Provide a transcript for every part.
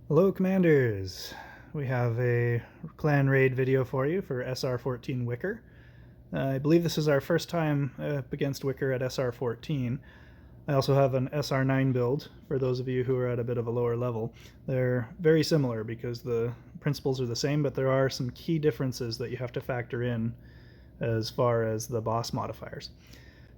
Hello Commanders! We have a clan raid video for you for SR14 Wicker. I believe this is our first time up against Wicker at SR14. I also have an SR9 build for those of you who are at a bit of a lower level. They're very similar because the principles are the same, but there are some key differences that you have to factor in as far as the boss modifiers.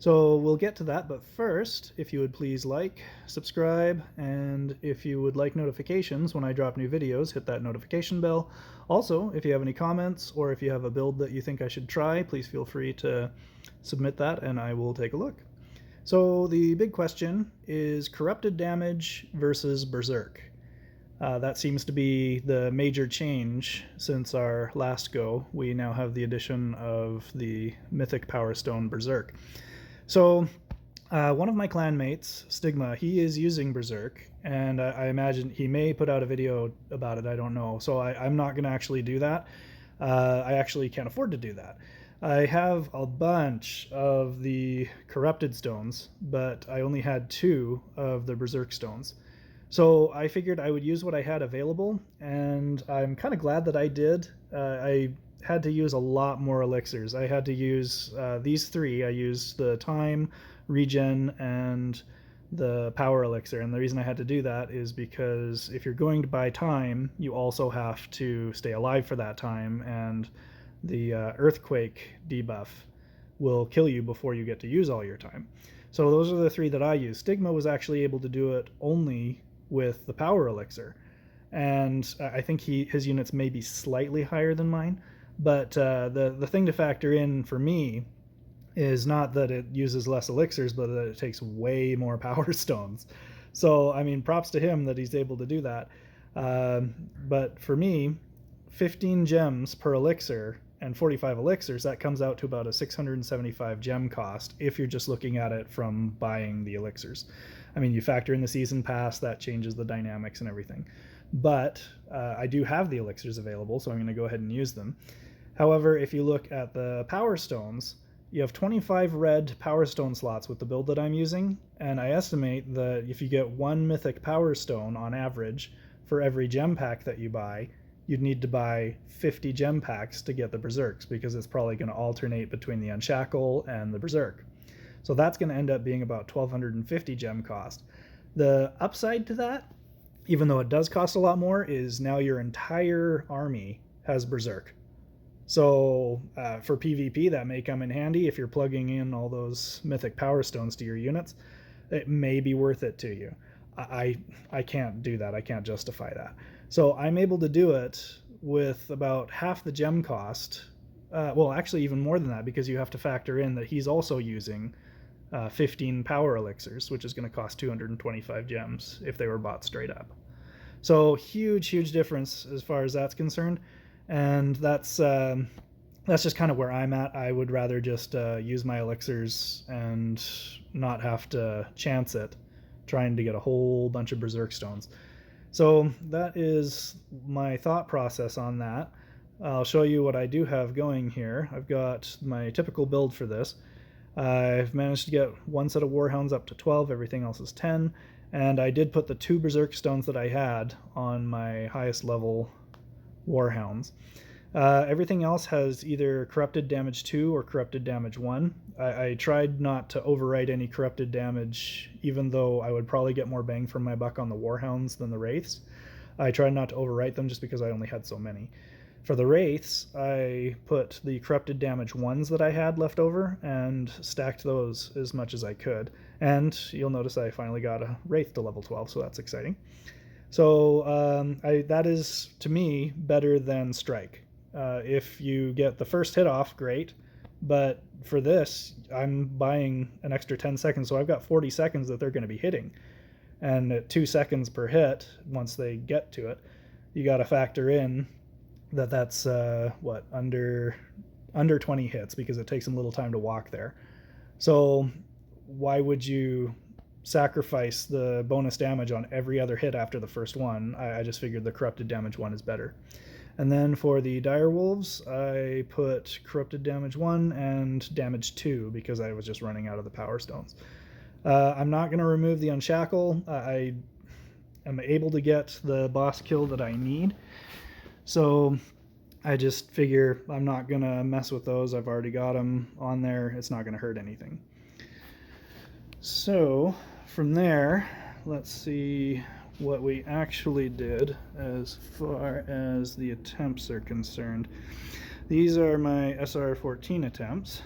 So we'll get to that, but first, if you would please like, subscribe, and if you would like notifications when I drop new videos, hit that notification bell. Also, if you have any comments or if you have a build that you think I should try, please feel free to submit that and I will take a look. So the big question is corrupted damage versus Berserk. That seems to be the major change since our last go. We now have the addition of the Mythic Power Stone Berserk. So one of my clanmates, Stigma, he is using Berserk, and I imagine he may put out a video about it, I don't know. So I'm not going to actually do that. I actually can't afford to do that. I have a bunch of the corrupted stones, but I only had 2 of the Berserk stones. So I figured I would use what I had available, and I'm kind of glad that I did. I had to use a lot more elixirs. I had to use these 3. I used the time, Regen, and the power elixir. And the reason I had to do that is because if you're going to buy time, you also have to stay alive for that time, and the earthquake debuff will kill you before you get to use all your time. So those are the 3 that I used. Stigma was actually able to do it only with the power elixir, and I think his units may be slightly higher than mine. But the thing to factor in for me is not that it uses less elixirs, but that it takes way more power stones. So, I mean, props to him that he's able to do that. But for me, 15 gems per elixir and 45 elixirs, that comes out to about a 675 gem cost if you're just looking at it from buying the elixirs. I mean, you factor in the season pass, that changes the dynamics and everything. But I do have the elixirs available, so I'm going to go ahead and use them. However, if you look at the Power Stones, you have 25 red Power Stone slots with the build that I'm using, and I estimate that if you get 1 Mythic Power Stone on average for every gem pack that you buy, you'd need to buy 50 gem packs to get the Berserks, because it's probably going to alternate between the Unshackle and the Berserk. So that's going to end up being about 1,250 gem cost. The upside to that, even though it does cost a lot more, is now your entire army has Berserk. So for PvP, that may come in handy if you're plugging in all those Mythic Power Stones to your units. It may be worth it to you. I can't do that. I can't justify that. So I'm able to do it with about half the gem cost. Well, actually even more than that, because you have to factor in that he's also using 15 power elixirs, which is going to cost 225 gems if they were bought straight up. So huge difference as far as that's concerned. And that's just kind of where I'm at. I would rather just use my elixirs and not have to chance it trying to get a whole bunch of Berserk stones. So that is my thought process on that. I'll show you what I do have going here. I've got my typical build for this. I've managed to get 1 set of Warhounds up to 12, everything else is 10, and I did put the 2 Berserk stones that I had on my highest level Warhounds. Everything else has either corrupted damage 2 or corrupted damage 1. I tried not to overwrite any corrupted damage, even though I would probably get more bang for my buck on the Warhounds than the Wraiths. I tried not to overwrite them just because I only had so many. For the Wraiths, I put the corrupted damage 1s that I had left over and stacked those as much as I could. And you'll notice I finally got a Wraith to level 12, so that's exciting. So that is, to me, better than Strike. If you get the first hit off, great. But for this, I'm buying an extra 10 seconds, so I've got 40 seconds that they're going to be hitting. And at 2 seconds per hit, once they get to it, you got to factor in that that's, under 20 hits, because it takes them a little time to walk there. So why would you sacrifice the bonus damage on every other hit after the first one? I just figured the corrupted damage 1 is better. And then for the Direwolves, I put corrupted damage 1 and damage 2 because I was just running out of the Power Stones. I'm not going to remove the Unshackle. I am able to get the boss kill that I need. So I just figure I'm not going to mess with those. I've already got them on there. It's not going to hurt anything. So from there, let's see what we actually did as far as the attempts are concerned. These are my SR14 attempts,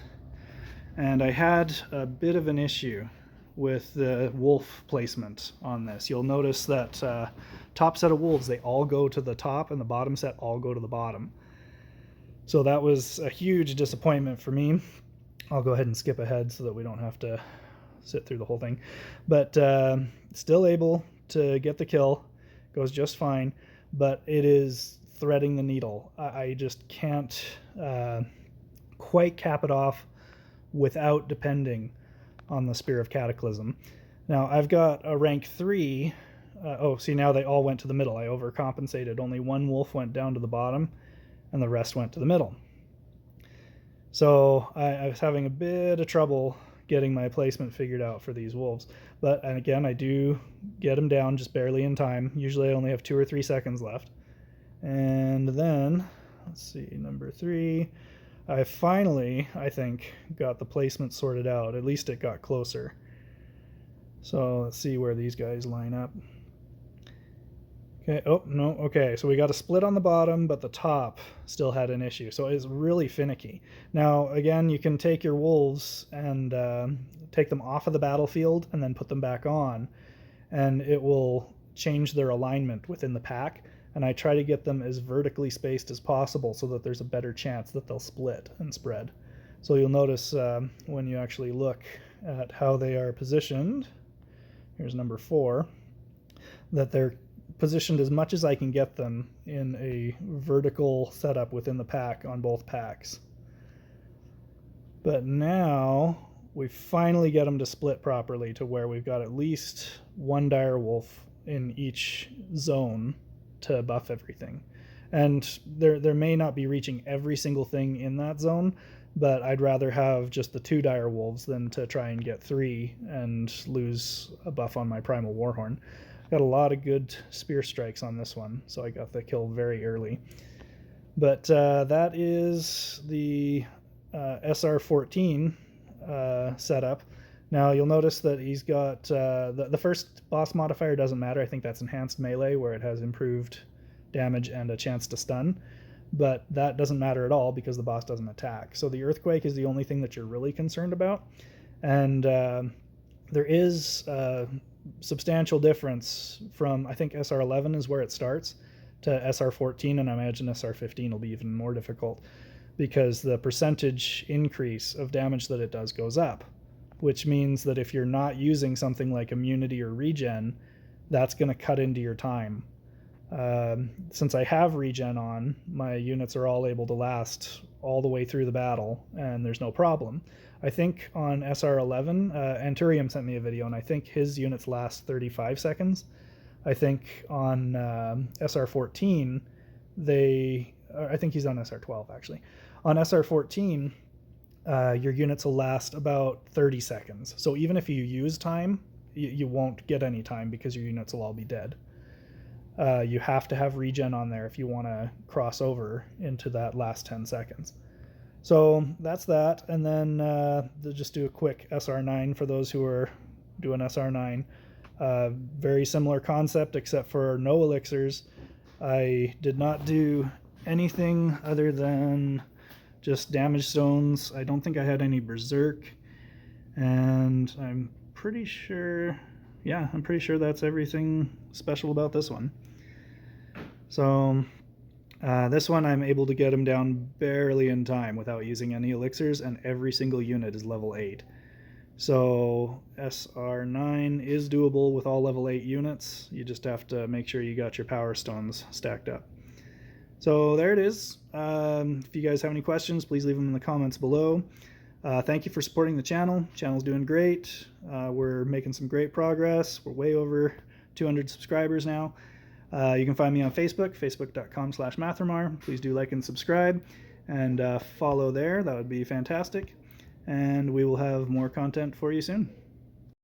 and I had a bit of an issue with the wolf placement on this. You'll notice that top set of wolves, they all go to the top, and the bottom set all go to the bottom. So that was a huge disappointment for me. I'll go ahead and skip ahead so that we don't have to sit through the whole thing. But still able to get the kill, goes just fine, but it is threading the needle. I just can't quite cap it off without depending on the Spear of Cataclysm. Now I've got a rank 3. Oh, see, now they all went to the middle. I overcompensated. Only one wolf went down to the bottom, and the rest went to the middle. So I was having a bit of trouble getting my placement figured out for these wolves. But, and again, I do get them down just barely in time. Usually I only have 2 or 3 seconds left. And then, let's see, number 3, I finally, I think, got the placement sorted out. At least it got closer. So let's see where these guys line up. Okay, oh, no, okay, so we got a split on the bottom, but the top still had an issue, so it's really finicky. Now, again, you can take your wolves and take them off of the battlefield and then put them back on, and it will change their alignment within the pack, and I try to get them as vertically spaced as possible so that there's a better chance that they'll split and spread. So you'll notice when you actually look at how they are positioned, here's number 4, that they're positioned as much as I can get them in a vertical setup within the pack on both packs. But now we finally get them to split properly to where we've got at least one dire wolf in each zone to buff everything. And there may not be reaching every single thing in that zone, but I'd rather have just the 2 dire wolves than to try and get 3 and lose a buff on my Primal Warhorn. Got a lot of good spear strikes on this one, so I got the kill very early. But that is the SR14 setup. Now you'll notice that he's got the first boss modifier doesn't matter. I think that's enhanced melee, where it has improved damage and a chance to stun, but that doesn't matter at all because the boss doesn't attack. So the earthquake is the only thing that you're really concerned about, and there is substantial difference from, I think SR11 is where it starts, to SR14, and I imagine SR15 will be even more difficult because the percentage increase of damage that it does goes up, which means that if you're not using something like immunity or regen, that's going to cut into your time. Since I have regen on, my units are all able to last all the way through the battle, and there's no problem. I think on SR11, Anturium sent me a video, and I think his units last 35 seconds. I think on SR14, I think he's on SR12 actually. On SR14, your units will last about 30 seconds. So even if you use time, you won't get any time because your units will all be dead. You have to have regen on there if you want to cross over into that last 10 seconds. So that's that, and then just do a quick SR9 for those who are doing SR9. Very similar concept except for no elixirs. I did not do anything other than just damage stones. I don't think I had any Berserk, and I'm pretty sure that's everything special about this one. So this one I'm able to get him down barely in time without using any elixirs, and every single unit is level 8. So SR9 is doable with all level 8 units. You just have to make sure you got your power stones stacked up. So there it is. If you guys have any questions, please leave them in the comments below. Thank you for supporting the channel. Channel's doing great. We're making some great progress. We're way over 200 subscribers now. You can find me on Facebook, facebook.com/Mathrmar. Please do like and subscribe, and follow there. That would be fantastic. And we will have more content for you soon.